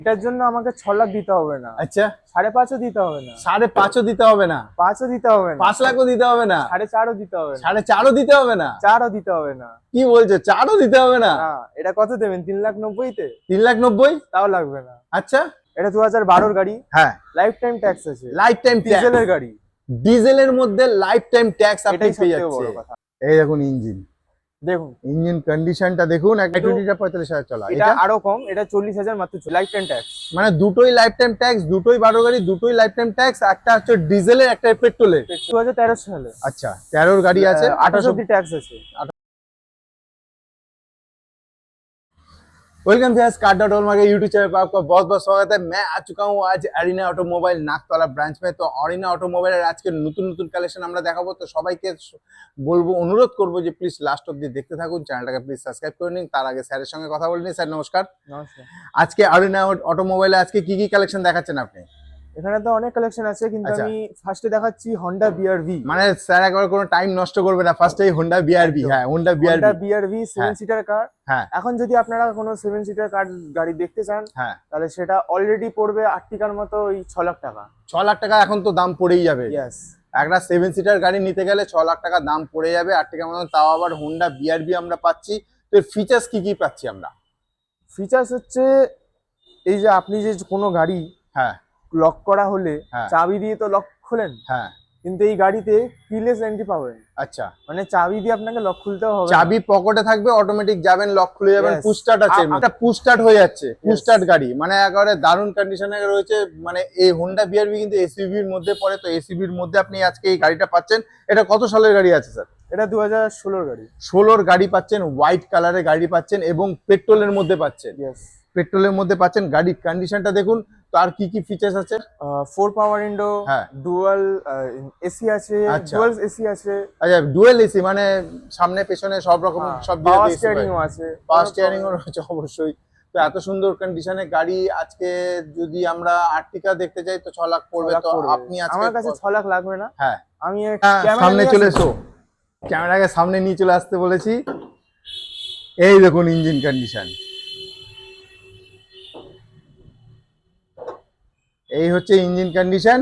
এটার জন্য আমাকে 6 লাখ দিতে হবে না। আচ্ছা, 5.5ও দিতে হবে না, 5.5ও দিতে হবে না, 5ও দিতে হবে না, 5 লাখও দিতে হবে না, 4.5ও দিতে হবে না, 4.5ও দিতে হবে না, 4ও দিতে হবে না। কি বলছো? 4ও দিতে হবে না? না, এটা কত দেবেন? 3,90,000-তে? 3,90,000? তাও লাগবে না। আচ্ছা, এটা 2012-র গাড়ি, হ্যাঁ, লাইফ টাইম ট্যাক্স আছে, লাইফ টাইম ডিজেলের গাড়ি। ডিজেলের মধ্যে লাইফ টাইম ট্যাক্স আপনি এটাই পেয়ে সবথেকে বড় যাচ্ছেন। কথা। এই দেখুন ইঞ্জিন, দেখুন ইঞ্জিন কন্ডিশনটা দেখুন। একটা 20টা 45,000 চলা, এটা আরো কম, এটা 40,000 মাত্র, লাইফ টাইম ট্যাক্স। মানে দুটোই লাইফ টাইম ট্যাক্স, দুটোই 12 গাড়ি, দুটোই লাইফ টাইম ট্যাক্স। একটা হচ্ছে ডিজেলের, একটা পেট্রোলের। 2013 সালে। আচ্ছা, 13 গাড়ি আছে, 28 অব্দি ট্যাক্স আছে। Welcome to car.all YouTube channel पर आपका बहुत बहुत स्वागत है। मैं आ चुका हूँ आज अरिना ऑटोमोबाइल नागतला ब्रांच में। तो अरिना ऑटोमोबाइल आज के नतून नतून कालेक्शन আমরা দেখাবো। তো সবাইকে বলবো, অনুরোধ করবো যে প্লিজ লাস্ট অবধি দেখতে থাকুন, চ্যানেলটাকে প্লিজ সাবস্ক্রাইব করে নিন। তার আগে স্যারের সঙ্গে কথা বলে নিন। স্যার নমস্কার। নমস্কার। আজকে अरिना ऑटोमोबाइले আজকে কি কি কালেকশন দেখাচ্ছেন আপনি? এখানে তো অনেক কালেকশন আছে, কিন্তু আচ্ছা। আমি ফার্স্টে দেখাচ্ছি হন্ডা বিআরভি। মানে স্যার একবার কোনো টাইম নষ্ট করবে না, ফার্স্টেই হোন্ডা বিআরভি। হ্যাঁ, হোন্ডা হন্ডা বিআরভি। বিআরভি 7 সিটার কার। হ্যাঁ, এখন যদি আপনারা কোনো 7 সিটার কার গাড়ি দেখতে চান, হ্যাঁ, তাহলে সেটা অলরেডি পড়বে আর্টিকার মতো ওই 6 লাখ টাকা। 6 লাখ টাকা এখন তো দাম পড়েই যাবে। ইয়েস। একটা 7 সিটার গাড়ি নিতে গেলে 6 লাখ টাকা দাম পড়ে যাবে আর্টিকার মতো, তাও আবার হোন্ডা বিআরভি আমরা পাচ্ছি। তো এর ফিচার্স কি কি পাচ্ছি আমরা? ফিচার্স হচ্ছে এই যে আপনি যে কোনো গাড়ি হ্যাঁ, লক করা হলে হ্যাঁ, চাবি দিয়ে তো লক খোলেন, হ্যাঁ, কিন্তু এই গাড়িতে কিলেস এন্ট্রি পাবেন। আচ্ছা, মানে চাবি দিয়ে আপনাকে লক খুলতেও হবে না। চাবি পকেটে থাকবে, অটোমেটিক যাবেন, লক খুলে যাবেন। Yes. পুশ স্টার্ট আছে, এটা পুশ স্টার্ট হয়ে যাচ্ছে, পুশ স্টার্ট গাড়ি। মানে একেবারে দারুণ কন্ডিশনে রয়েছে। মানে এই হোন্ডা বিআরভি কিন্তু এসইউভির মধ্যে পড়ে। তো এসইউভির মধ্যে আপনি আজকে এই গাড়িটা পাচ্ছেন। এটা কত সালের গাড়ি আছে স্যার? এটা 2016-র গাড়ি। 16-র গাড়ি পাচ্ছেন, হোয়াইট কালারের গাড়ি পাচ্ছেন এবং পেট্রোলের মধ্যে পাচ্ছেন। ইয়েস। পেট্রোলের মধ্যে পাচ্ছেন। গাড়ির কন্ডিশনটা দেখুন। তো আর কি কি ফিচার্স আছে? 4 পাওয়ার উইন্ডো, হ্যাঁ। ডুয়াল এসি আছে, আচ্ছা। ডুয়াল এসি আছে। আচ্ছা, ডুয়েল এসি মানে সামনে পেছনে সব রকম, সব দিয়ে পাওয়ার দিয়েছে। স্টিয়ারিংও আছে। পাওয়ার স্টিয়ারিং ও রয়েছে অবশ্যই। তো এত সুন্দর কন্ডিশনে গাড়ি আজকে যদি আমরা আর্টিকা দেখতে যাই তো 6 লাখ পড়বে। 6 লাখ তো পড়বে। আপনি আজকে আমার কাছে 6 লাখ লাগবে না। হ্যাঁ, আমি সামনে চলে এসো, ক্যামেরাকে সামনে নিয়ে চলে আসতে বলেছি। এই দেখুন ইঞ্জিন কন্ডিশন, এই হচ্ছে ইঞ্জিন কন্ডিশন।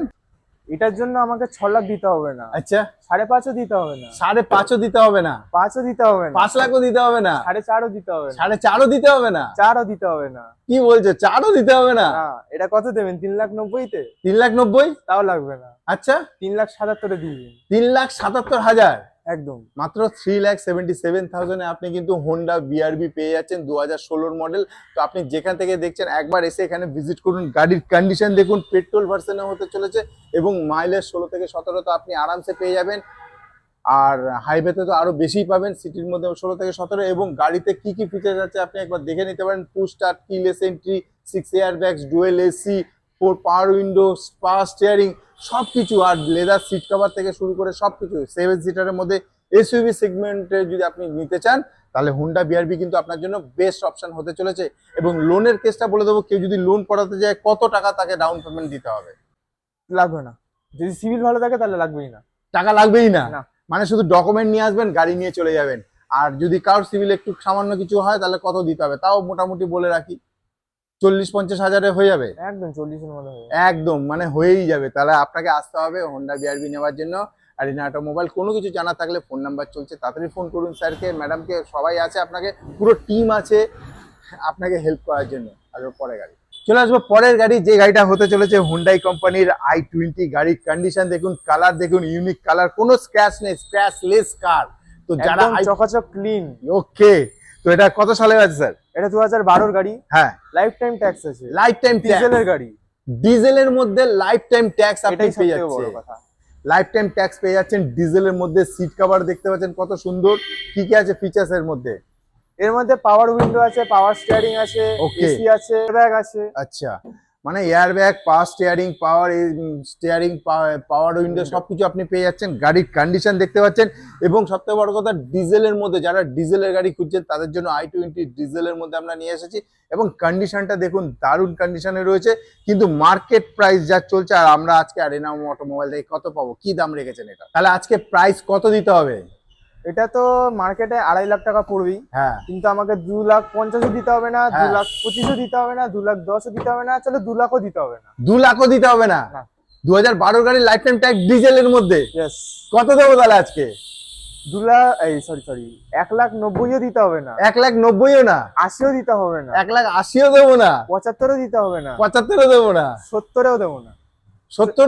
এটার জন্য আমাকে 6 লাখ দিতে হবে না। আচ্ছা, 5.5ও দিতে হবে না, 5.5ও দিতে হবে না, 5ও দিতে হবে না, 5 লাখও দিতে হবে না, 4.5ও দিতে হবে না, 4.5ও দিতে হবে না, 4ও দিতে হবে না। কি বলছো? 4ও দিতে হবে না? না, এটা কত দেবেন? 3,90,000-তে? 3,90,000? তাও লাগবে না। আচ্ছা, 3,77,000-এ দিয়ে দিন। 3,77,000? একদম। মাত্র 3,77,000 এ আপনি কিন্তু হোন্ডা বিআরভি পেয়ে যাচ্ছেন, 2016 মডেল। তো আপনি যেখান থেকে দেখছেন একবার এসে এখানে ভিজিট করুন। গাড়ির কন্ডিশন দেখুন, পেট্রোল ভার্সনে হতে চলেছে এবং মাইলেজ 16 থেকে 17 তো আপনি আরামসে পেয়ে যাবেন। আর হাইওয়েতে তো আরো বেশি পাবেন, সিটির মধ্যে 16 থেকে 17। এবং গাড়িতে কি কি ফিচার আছে আপনি একবার দেখে নিতে পারেন। Push start, keyless entry, 6 air bags, dual AC, 4 পাওয়ার উইন্ডো, পাওয়ার স্টিয়ারিং সবকিছু। আর লেদার সিট কভার থেকে শুরু করে সবকিছু। 7 সিটারের মধ্যে এসইউভি সেগমেন্টে যদি আপনি নিতে চান তাহলে হোন্ডা বিআরভি কিন্তু আপনার জন্য বেস্ট অপশন হতে চলেছে। এবং লোনের কেসটা বলে দেবো, কেউ যদি লোন করাতে যায় কত টাকা তাকে ডাউন পেমেন্ট দিতে হবে? লাগবে না। যদি সিভিল ভালো থাকে তাহলে লাগবেই না। টাকা লাগবেই না? না। মানে শুধু ডকুমেন্ট নিয়ে আসবেন, গাড়ি নিয়ে চলে যাবেন। আর যদি কারোর সিভিল একটু সামান্য কিছু হয় তাহলে কত দিতে হবে? তাও মোটামুটি বলে রাখি, 40-50 হাজারে হয়ে যাবে। একদম 40-এর মধ্যে হবে। একদম, মানে হয়েই যাবে। তাহলে আপনাকে আসতে হবে হোন্ডা বিআরভি নেওয়ার জন্য। আরিনা অটোমোবাইল। কোনো কিছু জানা থাকলে ফোন নাম্বার চলছে, তাড়াতাড়ি ফোন করুন স্যারকে, ম্যাডামকে, সবাই আছে, আপনাকে পুরো টিম আছে আপনাকে হেল্প করার জন্য। আর পরে গাড়ি চলে আসবো, পরের গাড়ি যে গাড়িটা হতে চলেছে হুন্ডাই কোম্পানির i20। গাড়ির কন্ডিশন দেখুন, কালার দেখুন, ইউনিক কালার, কোনো স্ক্র্যাচ নেই, স্ক্র্যাচলেস কার। তো যারা একদম চকাচক ক্লিন। ওকে। তো এটা কত সালের আছে স্যার? এটা 2012-র গাড়ি। হ্যাঁ, লাইফ টাইম ট্যাক্স আছে, লাইফ টাইম ডিজেলের গাড়ি। ডিজেলের মধ্যে লাইফ টাইম ট্যাক্স আপনি এটাই পেয়ে সবথেকে বড় যাচ্ছেন। কথা। লাইফ টাইম ট্যাক্স পেয়ে যাচ্ছেন ডিজেলের মধ্যে। সিট কভার দেখতে পাচ্ছেন কত সুন্দর। কি কি আছে ফিচার্স এর মধ্যে? এর মধ্যে পাওয়ার উইন্ডো আছে, পাওয়ার স্টিয়ারিং আছে, Okay. এসি আছে, ব্যাগ আছে। আচ্ছা, মানে air bag, power steering, steering, পাওয়ার উইন্ডো সবকিছু আপনি পেয়ে যাচ্ছেন। গাড়ির কন্ডিশন দেখতে পাচ্ছেন। এবং সবথেকে বড় কথা, ডিজেলের মধ্যে, যারা ডিজেলের গাড়ি খুঁজছেন তাদের জন্য i20 ডিজেলের মধ্যে আমরা নিয়ে এসেছি। এবং কন্ডিশনটা দেখুন, দারুণ কন্ডিশনে রয়েছে। কিন্তু মার্কেট প্রাইস যা চলছে, আর আমরা আজকে আরিনা অটোমোবাইল থেকে কত পাবো, কি দাম রেখেছেন এটা? তাহলে আজকে প্রাইস কত দিতে হবে? এটা তো মার্কেটে 2.5 লাখ টাকা পড়বেই, হ্যাঁ কিন্তু আমাকে 2,50,000 দিতে হবে না, হ্যাঁ। 2,25,000 দিতে হবে না, 2,10,000 দিতে হবে না, চলো 2 লাখও দিতে হবে না। 2 লাখও দিতে হবে না? না। 2012 গাড়ির লাইফ টাইম ট্যাক্স ডিজেলের মধ্যে ইয়েস। কত দেবো তাহলে আজকে? 1,90,000 দিতে হবে না, 1,90,000ও না, 80ও দিতে হবে না, 1,80,000 দেবো না, 75ও দিতে হবে না, 75ও দেবো না, 70ও দেবো না। 70ও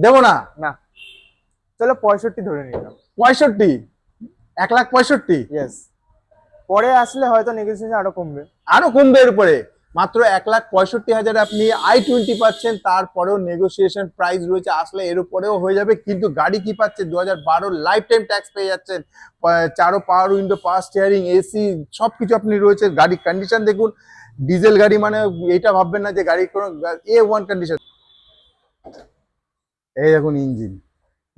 দেবো না, না, চলো 65 ধরে নিলাম। 65, 1,65,000 ইয়েস। পরে আসলে হয়তো নেগোসিয়েশন আরো কমবে। আরো কমবে এরপরে। মাত্র 1,65,000 আপনি i20 পাচ্ছেন, তারপরেও নেগোসিয়েশন প্রাইস রয়েছে, আসলে এর উপরেও হয়ে যাবে। কিন্তু গাড়ি কি পাচ্ছেন? 2012 লাইফ টাইম ট্যাক্স পেয়ে যাচ্ছেন, চারো পাওয়ার উইন্ডো, পাওয়ার স্টিয়ারিং, এসি সবকিছু আপনি রয়েছে। গাড়ির কন্ডিশন দেখুন, ডিজেল গাড়ি মানে এইটা ভাববেন না যে গাড়ির কোনো A1 কন্ডিশন। এই দেখুন ইঞ্জিন,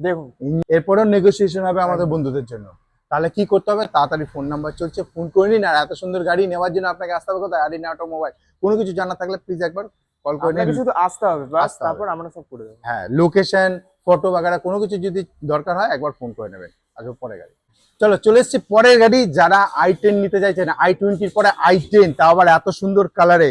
দেখুন এরপরেও নেগোসিয়েশন হবে আমাদের বন্ধুদের জন্য। তাহলে কি করতে হবে? তাড়াতাড়ি ফোন নাম্বার চলছে, ফোন করে নিন। আর এত সুন্দর গাড়ি নেওয়ার জন্য আপনাকে আসতে হবে কোথায়? আরিনা অটোমোবাইল। কোনো কিছু জানা থাকলে প্লিজ একবার কল করে আপনাকে নিন। শুধু আসতে হবে, বাস, আসতে হবে। তারপর আমরা সব করে দেবো। হ্যাঁ, লোকেশন, ফটো বাগেরা কোনো কিছু যদি দরকার হয় একবার ফোন করে নেবেন। আগে পরে গাড়ি চলো, চলে এসছি পরের গাড়ি। যারা i10 নিতে চাইছেন, i20 পরে i10, তাও আবার এত সুন্দর কালারে।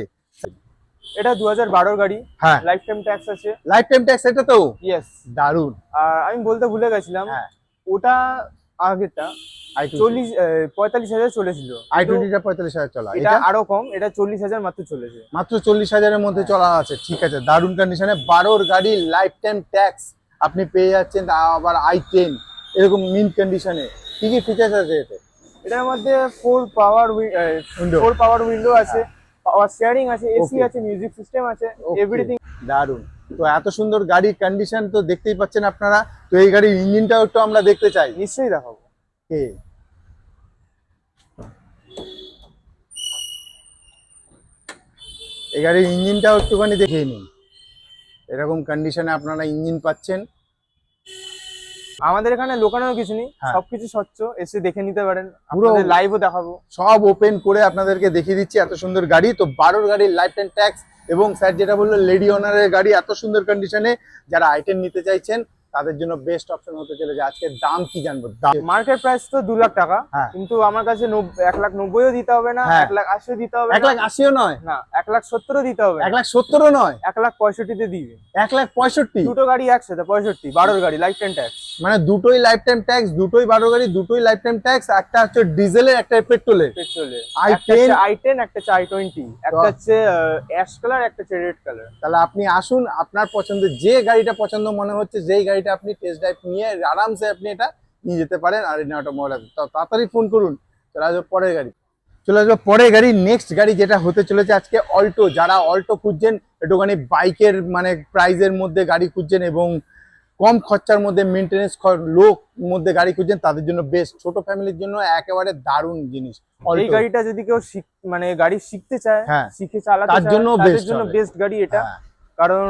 এটা 2012 গাড়ি, হ্যাঁ, লাইফ টাইম ট্যাক্স আছে। লাইফ টাইম ট্যাক্স, এটা তো ইয়েস। দারুন। আর আমি বলতে ভুলে গেছিলাম, হ্যাঁ, ওটা আগেরটা i20 45,000 চলেছিল, i20 টা 45,000 চলা, এটা এটা আরো কম, এটা 40,000 মাত্র চলেছে। মাত্র 40,000-এর মধ্যে চলা আছে। ঠিক আছে, দারুন কন্ডিশনে 12 গাড়ি লাইফ টাইম ট্যাক্স আপনি পেয়ে যাচ্ছেন, তাও আবার i10 এরকম মিন্ট কন্ডিশনে। কি কি ফিচার্স আছে এতে? এটার মধ্যে 4 পাওয়ার উইন্ডো আছে, পাওয়ার স্টিয়ারিং আছে, এসি Okay. আছে, মিউজিক সিস্টেম আছে, Okay, এভরিথিং। দারুন। তো এত সুন্দর গাড়ির কন্ডিশন তো দেখতেই পাচ্ছেন আপনারা। তো এই গাড়ির ইঞ্জিনটাও একটু আমরা দেখতে চাই। নিশ্চয়ই দেখাবো। কে এই গাড়ির ইঞ্জিনটাও একটুখানি দেখিয়ে নিন। এরকম কন্ডিশনে আপনারা ইঞ্জিন পাচ্ছেন। আমাদের এখানে লোকানোর কিছু নেই, হ্যাঁ। সবকিছু স্বচ্ছ, এসে দেখে নিতে পারেন, পুরো আপনাদের লাইভও দেখাবো। সব ওপেন করে আপনাদেরকে দেখিয়ে দিচ্ছি। এত সুন্দর গাড়ি। তো 12 গাড়ির লাইফ টাইম ট্যাক্স, এবং স্যার যেটা বললো লেডি ওনারের গাড়ি এত সুন্দর কন্ডিশনে, যারা i10 নিতে চাইছেন তাদের জন্য বেস্ট অপশন হতে চলেছে। আজকে দাম কি জানবো? দাম মার্কেট প্রাইস তো 2 লাখ টাকা, হ্যাঁ। কিন্তু আমার কাছে 1,90,000 দিতে হবে না, হ্যাঁ। 1,80,000 দিতে হবে না, 1,80,000 নয়, না 1,70,000 দিতে হবে না, 1,70,000 নয়, 1,65,000 দিবে। 1,65,000। দুটো গাড়ি একসাথে 65, 12 গাড়ি লাইফ টাইম ট্যাক্স। মানে দুটোই লাইফ টাইম ট্যাক্স, দুটোই 12 গাড়ি, দুটোই লাইফ টাইম ট্যাক্স। একটা হচ্ছে ডিজেলের, একটা পেট্রোলের। পেট্রোলের i10 i10, একটা হচ্ছে i20, একটা হচ্ছে অ্যাশ কালার, একটা হচ্ছে রেড কালার। তাহলে আপনি আসুন, আপনার পছন্দের যে গাড়িটা পছন্দ মনে হচ্ছে, যেই গাড়িটা আপনি টেস্ট ড্রাইভ নিয়ে আরামসে আপনি এটা নিয়ে যেতে পারেন। আর এটা অটোমোবাইল, তো তাড়াতাড়ি ফোন করুন। চলে আসবো পরের গাড়ি। চলে আসবো পরের গাড়ি। নেক্সট গাড়ি যেটা হতে চলেছে আজকে অল্টো। যারা অল্টো খুঁজছেন, একটুখানি বাইকের মানে প্রাইজের মধ্যে গাড়ি খুঁজছেন এবং কম খরচার মধ্যে মেনটেনেন্স লো মধ্যে গাড়ি খুঁজছেন, তাদের জন্য বেস্ট। ছোট ফ্যামিলির জন্য একেবারে দারুণ জিনিস এই অল্টো। গাড়িটা যদি কেউ মানে গাড়ি শিখতে চায়, হ্যাঁ, শিখে চালাতে তার চায়, জন্য তাদের best জন্য হবে। বেস্ট গাড়ি এটা। হ্যাঁ। কারণ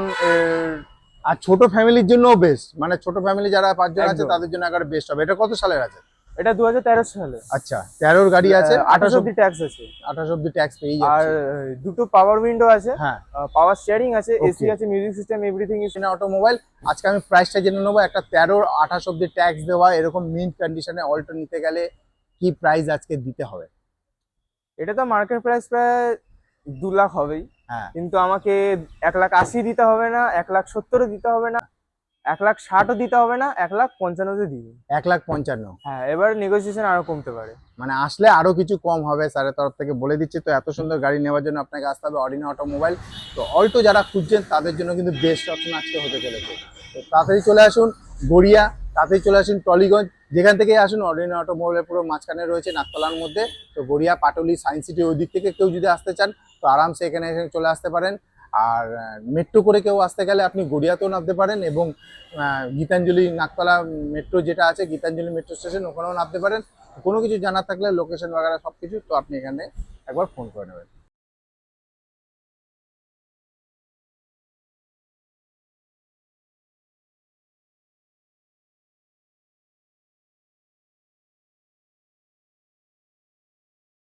আর ছোট ফ্যামিলির জন্য বেস্ট, মানে ছোট ফ্যামিলি যারা 5 জন আছে একদম। তাদের জন্য একেবারে বেস্ট হবে। এটা কত সালের আছে? এটা 2013 সালে। আচ্ছা, 13 গাড়ি আছে, 28 অব্দি ট্যাক্স আছে, 28 অব্দি ট্যাক্স পেয়ে আর যাচ্ছে। দুটো পাওয়ার উইন্ডো আছে, হ্যাঁ, পাওয়ার স্টিয়ারিং আছে, Okay. এসি আছে, মিউজিক সিস্টেম, এভরিথিং ইজ। এটা অটোমোবাইল। আজকে আমি প্রাইসটা জেনে নেবো। একটা 13 28 অব্দি ট্যাক্স দেওয়া এরকম মিন্ট কন্ডিশনে অল্টো নিতে গেলে কি প্রাইস আজকে দিতে হবে? এটা তো মার্কেট প্রাইস প্রায় 2 লাখ হবেই, হ্যাঁ, কিন্তু আমাকে 1,80,000 দিতে হবে না, 1,70,000 দিতে হবে না, 1,60,000 দিতে হবে না, 1,55,000 দিবে। 1,55,000। হ্যাঁ, এবার নেগোসিয়েশন আরো কমতে পারে। মানে আসলে আরো কিছু কম হবে স্যারের তরফ থেকে বলে দিচ্ছি। তো এত সুন্দর গাড়ি নেওয়ার জন্য আপনাকে আসতে হবে অরিনা অটোমোবাইল। তো অল্টো যারা খুঁজছেন তাদের জন্য কিন্তু বেস্ট অপশন আজকে হতে চলেছে। তো তাড়াতাড়ি চলে আসুন গড়িয়া, তাড়াতাড়ি চলে আসুন টলিগঞ্জ, যেখান থেকে আসুন অরিনা অটোমোবাইলের পুরো মাঝখানে রয়েছে নাকতলার মধ্যে। তো গড়িয়া, পাটুলি, সায়েন্স সিটি ওই দিক থেকে কেউ যদি আসতে চান তো আরামসে এখানে চলে আসতে পারেন। আর মেট্রো করে কেউ আসতে গেলে আপনি গড়িয়াতেও নামতে পারেন, এবং গীতাঞ্জলি নাকতলা মেট্রো যেটা আছে, গীতাঞ্জলি মেট্রো স্টেশন, ওখানেও নামতে পারেন। কোনো কিছু জানা থাকলে লোকেশন বাগেরা সব কিছু, তো আপনি এখানে একবার ফোন করে নেবেন।